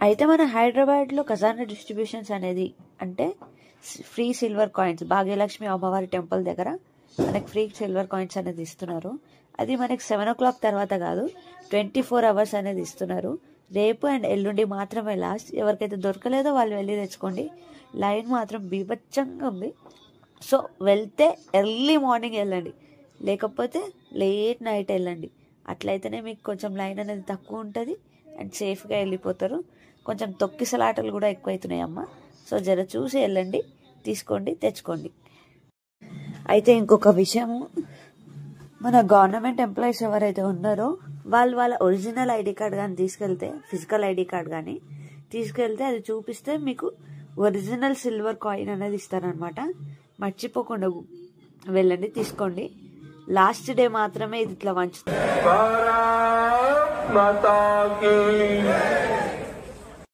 అయితే మన హైదరాబాద్లో ఖజానా డిస్ట్రిబ్యూషన్స్ అనేది అంటే ఫ్రీ సిల్వర్ కాయిన్స్ భాగ్యలక్ష్మి అమ్మవారి టెంపుల్ దగ్గర మనకి ఫ్రీ సిల్వర్ కాయిన్స్ అనేది ఇస్తున్నారు. అది మనకి 7 o'clock తర్వాత కాదు, 24 hours అనేది ఇస్తున్నారు. రేపు అండ్ ఎల్లుండి మాత్రమే లాస్ట్. ఎవరికైతే దొరకలేదో వాళ్ళు వెళ్ళి తెచ్చుకోండి. లైన్ మాత్రం బీభత్సంగా ఉంది. సో వెళ్తే ఎర్లీ మార్నింగ్ వెళ్ళండి, లేకపోతే లేట్ నైట్ వెళ్ళండి. అట్లయితేనే మీకు కొంచెం లైన్ అనేది తక్కువ ఉంటుంది అండ్ సేఫ్గా వెళ్ళిపోతారు. కొంచెం తొక్కిసలాటలు కూడా ఎక్కువవుతున్నాయి అమ్మ. సో జర చూసి వెళ్ళండి, తీసుకోండి, తెచ్చుకోండి. అయితే ఇంకొక విషయము, మన గవర్నమెంట్ ఎంప్లాయీస్ ఎవరైతే ఉన్నారో వాళ్ళ ఒరిజినల్ ఐడి కార్డ్ కానీ తీసుకెళ్తే, ఫిజికల్ ఐడి కార్డ్ కానీ తీసుకెళ్తే అది చూపిస్తే మీకు ఒరిజినల్ సిల్వర్ కాయిన్ అనేది ఇస్తారనమాట. మర్చిపోకుండా వెళ్ళండి, తీసుకోండి. లాస్ట్ డే మాత్రమే ఇది ఇట్లా వంచుతారు.